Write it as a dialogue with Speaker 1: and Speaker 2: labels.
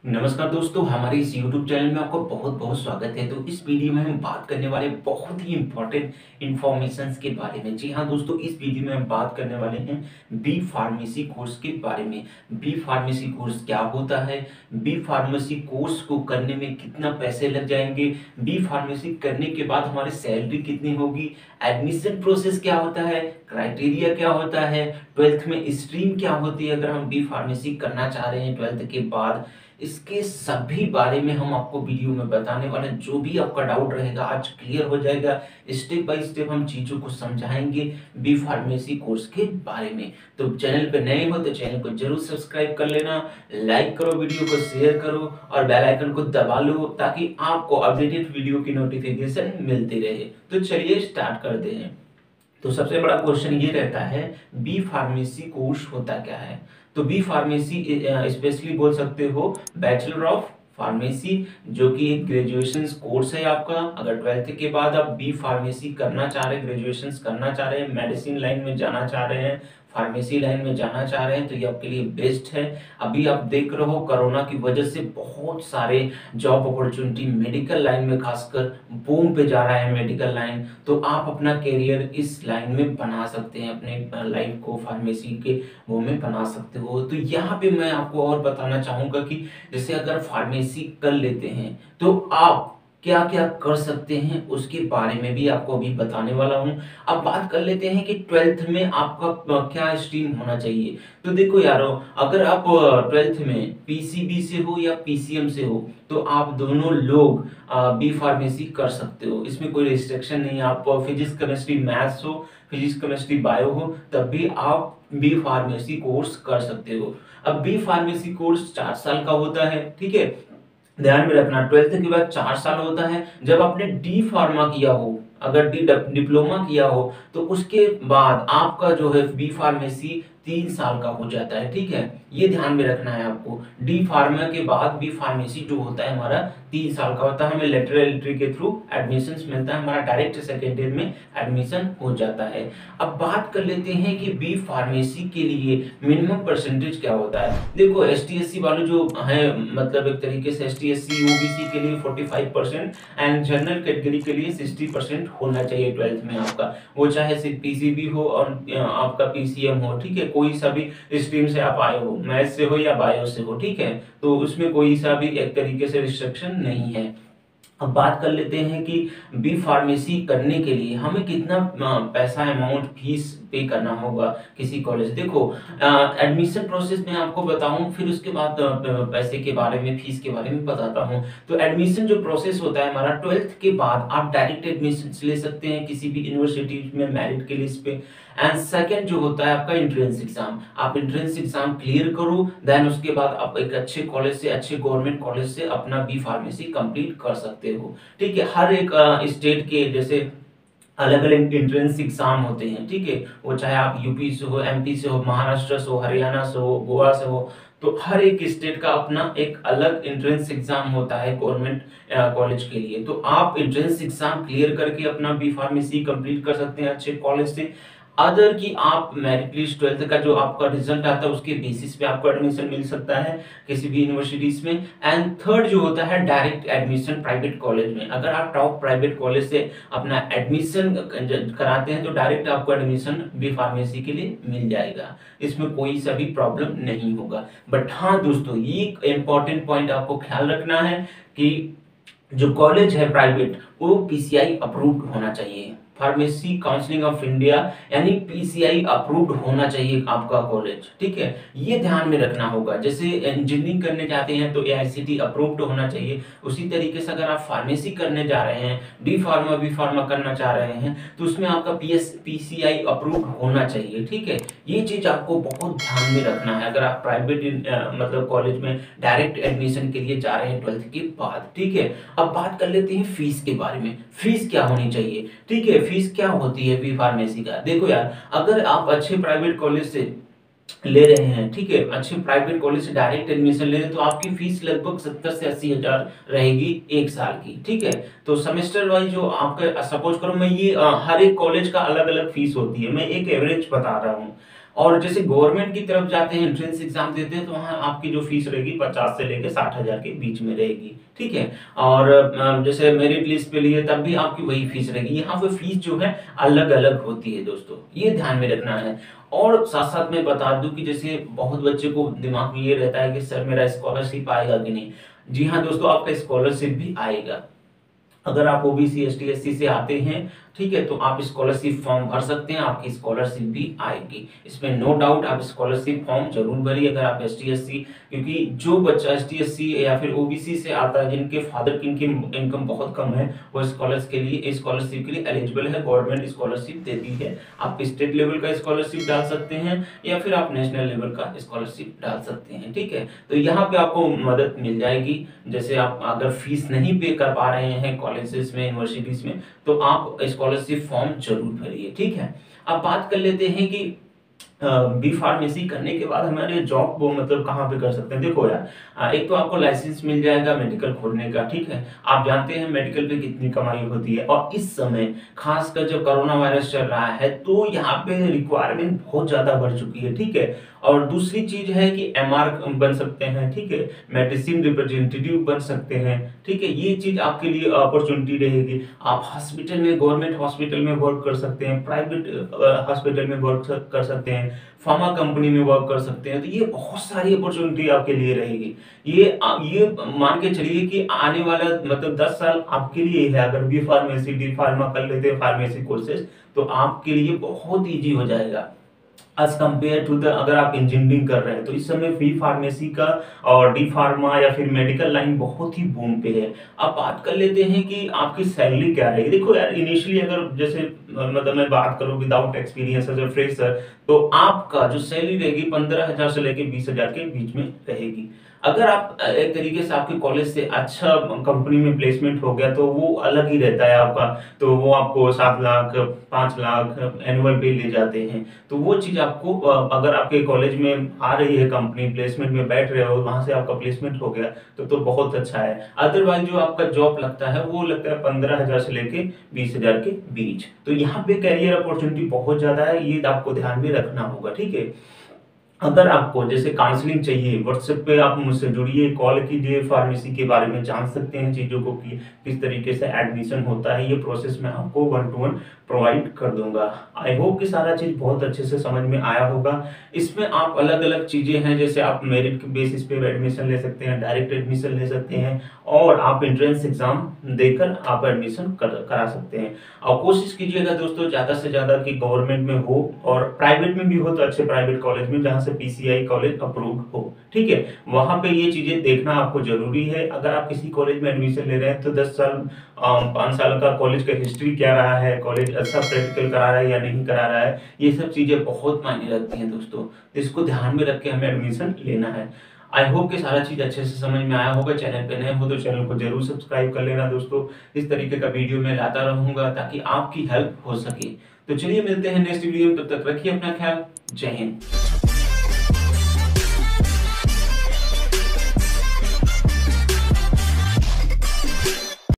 Speaker 1: नमस्कार दोस्तों, हमारे इस YouTube चैनल में आपका बहुत बहुत स्वागत है। तो इस वीडियो में हम बात करने वाले बहुत ही इम्पोर्टेंट इन्फॉर्मेशंस के बारे में। जी हाँ दोस्तों, इस वीडियो में हम बात करने वाले हैं बी फार्मेसी कोर्स के बारे में। बी फार्मेसी कोर्स क्या होता है, बी फार्मेसी कोर्स को करने में कितना पैसे लग जाएंगे, बी फार्मेसी करने के बाद हमारी सैलरी कितनी होगी, एडमिशन प्रोसेस क्या होता है, क्राइटेरिया क्या होता है, ट्वेल्थ में स्ट्रीम क्या होती है अगर हम बी फार्मेसी करना चाह रहे हैं ट्वेल्थ के बाद, इसके सभी बारे में हम आपको वीडियो में बताने वाले हैं। जो भी आपका डाउट रहेगा आज क्लियर हो जाएगा। स्टेप बाय स्टेप हम चीजों को समझाएंगे बी फार्मेसी कोर्स के बारे में। तो चैनल पे नए हो तो चैनल को जरूर सब्सक्राइब कर लेना, लाइक करो, वीडियो को शेयर करो और बेल आइकन को दबा लो ताकि आपको अपडेटेड वीडियो की नोटिफिकेशन मिलती रहे। तो चलिए स्टार्ट करते हैं। तो सबसे बड़ा क्वेश्चन ये रहता है, बी फार्मेसी कोर्स होता क्या है। तो बी फार्मेसी स्पेशली बोल सकते हो बैचलर ऑफ फार्मेसी, जो कि एक ग्रेजुएशन कोर्स है आपका। अगर ट्वेल्थ के बाद आप बी फार्मेसी करना चाह रहे हैं, ग्रेजुएशन करना चाह रहे हैं, मेडिसिन लाइन में जाना चाह रहे हैं, फार्मेसी लाइन में जाना चाह रहे हैं, तो ये आपके लिए बेस्ट है। अभी आप देख रहे हो कोरोना की वजह से बहुत सारे जॉब अपॉर्चुनिटी मेडिकल लाइन में खासकर बूम पे जा रहा है मेडिकल लाइन। तो आप अपना करियर इस लाइन में बना सकते हैं, अपने लाइफ को फार्मेसी के वो में बना सकते हो। तो यहाँ पे मैं आपको और बताना चाहूंगा कि जैसे अगर फार्मेसी कर लेते हैं तो आप क्या क्या कर सकते हैं उसके बारे में भी आपको अभी बताने वाला हूं। अब बात कर लेते हैं कि ट्वेल्थ में आपका क्या स्ट्रीम होना चाहिए। तो देखो यारो, अगर आप ट्वेल्थ में पीसीबी से हो या पीसीएम से हो तो आप दोनों लोग बी फार्मेसी कर सकते हो, इसमें कोई रिस्ट्रिक्शन नहीं है। आप फिजिक्स केमिस्ट्री मैथ्स हो, फिजिक्स केमिस्ट्री बायो हो, तब भी आप बी फार्मेसी कोर्स कर सकते हो। अब बी फार्मेसी कोर्स 4 साल का होता है, ठीक है। ध्यान में रखना, ट्वेल्थ के बाद 4 साल होता है। जब आपने डी फार्मा किया हो, अगर डी डिप्लोमा किया हो, तो उसके बाद आपका जो है बी फार्मेसी 3 साल का हो जाता है, ठीक है। ये ध्यान में रखना है आपको। डी फार्मा के बाद बी फार्मेसी जो होता है हमारा 3 साल का होता है। हमें लेटरल एंट्री के थ्रू एडमिशन मिलता है, हमारा डायरेक्ट सेकेंड ईयर में एडमिशन हो जाता है। अब बात कर लेते हैं कि बी फार्मेसी के लिए मिनिमम परसेंटेज क्या होता है। देखो एस टी एस सी वाले जो है, मतलब एक तरीके से S T S C O B C के लिए 45% एंड जनरल कैटेगरी के लिए 60% होना चाहिए ट्वेल्थ में आपका। वो चाहे सिर्फ पीसीबी हो और आपका पीसीएम हो, ठीक है। कोई सा भी स्ट्रीम से आप आए हो, मैथ से हो या बायो से हो, ठीक है। तो उसमें कोई सा भी एक तरीके से रिस्ट्रिक्शन नहीं है। अब बात कर लेते हैं कि बी फार्मेसी करने के लिए हमें कितना पैसा अमाउंट फीस पे करना होगा किसी कॉलेज। देखो एडमिशन प्रोसेस में आपको बताऊं, फिर उसके बाद पैसे के बारे में, फीस के बारे में बताता हूं। तो एडमिशन जो प्रोसेस होता है हमारा, ट्वेल्थ के बाद आप डायरेक्ट एडमिशन ले सकते हैं किसी भी यूनिवर्सिटी में मेरिट के लिस्ट पे। एंड सेकंड जो होता है आपका एंट्रेंस एग्जाम, आप एंट्रेंस एग्जाम क्लियर करो, देन उसके बाद आप एक अच्छे कॉलेज से, अच्छे गवर्नमेंट कॉलेज से अपना बी फार्मेसी कंप्लीट कर सकते हो, ठीक है। हर एक स्टेट के जैसे अलग अलग एंट्रेंस एग्जाम होते हैं, ठीक है। वो चाहे आप यूपी से हो, एमपी से हो, महाराष्ट्र से हो, हरियाणा से हो, गोवा से हो, तो हर एक स्टेट का अपना एक अलग एंट्रेंस एग्जाम होता है गवर्नमेंट कॉलेज के लिए। तो आप एंट्रेंस एग्जाम क्लियर करके अपना बी फार्मेसी कंप्लीट कर सकते हैं अच्छे कॉलेज से। अदर की आप मेरिट लिस्ट ट्वेल्थ का जो आपका रिजल्ट आता है उसके बेसिस पे आपको एडमिशन मिल सकता है किसी भी यूनिवर्सिटीज में। एंड थर्ड जो होता है डायरेक्ट एडमिशन प्राइवेट कॉलेज में। अगर आप टॉप प्राइवेट कॉलेज से अपना एडमिशन कराते हैं तो डायरेक्ट आपको एडमिशन बी फार्मेसी के लिए मिल जाएगा, इसमें कोई सा भी प्रॉब्लम नहीं होगा। बट हाँ दोस्तों, ये इंपॉर्टेंट पॉइंट आपको ख्याल रखना है कि जो कॉलेज है प्राइवेट वो पीसीआई अप्रूव्ड होना चाहिए, फार्मेसी काउंसिलिंग ऑफ इंडिया यानी पीसीआई अप्रूव्ड होना चाहिए आपका कॉलेज, ठीक है। ये ध्यान में रखना होगा। जैसे इंजीनियरिंग करने जाते हैं तो एआईसीटी अप्रूव्ड होना चाहिए, उसी तरीके से अगर आप फार्मेसी करने जा रहे हैं, डी फार्मा बी फार्मा करना चाह रहे हैं, तो उसमें आपका पीसीआई अप्रूव्ड होना चाहिए, ठीक है। ये चीज आपको बहुत ध्यान में रखना है अगर आप प्राइवेट मतलब कॉलेज में डायरेक्ट एडमिशन के लिए जा रहे हैं ट्वेल्थ के बाद, ठीक है। अब बात कर लेते हैं फीस के बारे में, फीस क्या होनी चाहिए, ठीक है। फीस क्या होती है बी फार्मेसी का। देखो यार, अगर आप अच्छे प्राइवेट कॉलेज से ले रहे हैं, ठीक है, अच्छे प्राइवेट कॉलेज से डायरेक्ट एडमिशन ले रहे हैं, तो आपकी फीस लगभग 70 से 80 हजार रहेगी एक साल की, ठीक है। तो सेमेस्टर वाइज जो आपका, सपोज करो मैं ये हर एक कॉलेज का अलग अलग फीस होती है, मैं एक एवरेज बता रहा हूँ। और जैसे गवर्नमेंट की तरफ जाते हैं, एंट्रेंस एग्जाम देते हैं, तो वहाँ आपकी जो फीस रहेगी 50 से लेके 60,000 के बीच में रहेगी, ठीक है। और जैसे मेरिट लिस्ट पे लिए तब भी आपकी वही फीस रहेगी। यहाँ पे फीस जो है अलग अलग होती है दोस्तों, ये ध्यान में रखना है। और साथ साथ में बता दूं कि जैसे बहुत बच्चे को दिमाग में ये रहता है कि सर मेरा स्कॉलरशिप आएगा कि नहीं। जी हाँ दोस्तों, आपका स्कॉलरशिप भी आएगा। अगर आप ओबीसी एसटी एससी से आते हैं, ठीक है, तो आप स्कॉलरशिप फॉर्म भर सकते हैं, आपकी स्कॉलरशिप भी आएगी, इसमें नो डाउट। आप स्कॉलरशिप फॉर्म जरूर भरिए अगर आप एसटी एससी, क्योंकि जो बच्चा एसटी एससी या फिर ओबीसी से आता है, जिनके फादर की इनकम बहुत कम है, वो स्कॉलरशिप के लिए एलिजिबल है। गवर्नमेंट स्कॉलरशिप देती है। आप स्टेट लेवल का स्कॉलरशिप डाल सकते हैं या फिर आप नेशनल लेवल का स्कॉलरशिप डाल सकते हैं, ठीक है। तो यहाँ पे आपको मदद मिल जाएगी। जैसे आप अगर फीस नहीं पे कर पा रहे हैं कॉलेजेस में, यूनिवर्सिटीज में, तो आप स्कॉलरशिप फॉर्म जरूर भरिए, ठीक है। अब बात कर लेते हैं कि बी फार्मेसी करने के बाद हमारे जॉब वो मतलब कहाँ पे कर सकते हैं। देखो यार, एक तो आपको लाइसेंस मिल जाएगा मेडिकल खोलने का, ठीक है। आप जानते हैं मेडिकल पे कितनी कमाई होती है, और इस समय खासकर जब कोरोना वायरस चल रहा है तो यहाँ पे रिक्वायरमेंट बहुत ज्यादा बढ़ चुकी है, ठीक है। और दूसरी चीज है कि एमआर बन सकते हैं, ठीक है, मेडिसिन रिप्रेजेंटेटिव बन सकते हैं, ठीक है। ये चीज आपके लिए अपॉर्चुनिटी रहेगी। आप हॉस्पिटल में, गवर्नमेंट हॉस्पिटल में वर्क कर सकते हैं, प्राइवेट हॉस्पिटल में वर्क कर सकते हैं, फार्मा कंपनी में वर्क कर सकते हैं। तो ये बहुत सारी अपॉर्चुनिटी आपके लिए रहेगी। ये मान के चलिए कि आने वाला मतलब 10 साल आपके लिए है। अगर बी फार्मेसी डी फार्मा कर लेते हैं फार्मेसी कोर्सेज, तो आपके लिए बहुत ईजी हो जाएगा एज कम्पेयर टू द, अगर आप इंजीनियरिंग कर रहे हैं तो इस समय बी फार्मेसी का और डी फार्मा या फिर मेडिकल लाइन बहुत ही बूम पे है। अब बात कर लेते हैं कि आपकी सैलरी क्या रहेगी। देखो यार, इनिशियली अगर जैसे मतलब मैं बात करूं without experience as a fresher, तो आपका जो सैलरी रहेगी 15,000 से लेके 20,000 के बीच में रहेगी। अगर आप एक तरीके से आपके कॉलेज से अच्छा कंपनी में प्लेसमेंट हो गया तो वो अलग ही रहता है आपका। तो वो आपको 7 लाख 5 लाख एनुअल पे ले जाते हैं। तो वो चीज आपको अगर आपके कॉलेज में आ रही है, कंपनी प्लेसमेंट में बैठ रहे हो, वहां से आपका प्लेसमेंट हो गया तो बहुत अच्छा है। अदरवाइज जो आपका जॉब लगता है वो लगता है 15,000 से लेके 20,000 के बीच। तो यहाँ पे कैरियर अपॉर्चुनिटी बहुत ज्यादा है, ये आपको ध्यान में रखना होगा, ठीक है। अगर आपको जैसे काउंसलिंग चाहिए, व्हाट्सएप पे आप मुझसे जुड़िए, कॉल कीजिए, फार्मेसी के बारे में जान सकते हैं चीज़ों को कि किस तरीके से एडमिशन होता है। ये प्रोसेस मैं आपको 1 to 1 प्रोवाइड कर दूंगा। आई होप कि सारा चीज़ बहुत अच्छे से समझ में आया होगा। इसमें आप अलग अलग चीज़ें हैं, जैसे आप मेरिट के बेसिस पे एडमिशन ले सकते हैं, डायरेक्ट एडमिशन ले सकते हैं, और आप एंट्रेंस एग्जाम देकर आप एडमिशन करा सकते हैं। और कोशिश कीजिएगा दोस्तों ज़्यादा से ज़्यादा कि गवर्नमेंट में हो, और प्राइवेट में भी हो तो अच्छे प्राइवेट कॉलेज में जहाँ से पीसीआई कॉलेज अप्रूव्ड हो, ठीक है। वहां पे ये चीजें देखना आपको जरूरी है। अगर आप किसी कॉलेज में एडमिशन ले रहे हैं तो 10 साल 5 साल का कॉलेज का हिस्ट्री क्या रहा है, कॉलेज अच्छा प्रैक्टिकल करा रहा है या नहीं करा रहा है, ये सब चीजें बहुत मायने रखती हैं दोस्तों। तो इसको ध्यान में रख के हमें एडमिशन लेना है। आई होप कि सारा चीज अच्छे से समझ में आया होगा। चैनल पे नए हो तो चैनल को जरूर सब्सक्राइब कर लेना दोस्तों। इस तरीके का वीडियो मैं लाता रहूंगा ताकि आपकी हेल्प हो सके। तो चलिए मिलते हैं नेक्स्ट वीडियो में, तब तक रखिए अपना ख्याल। जय हिंद।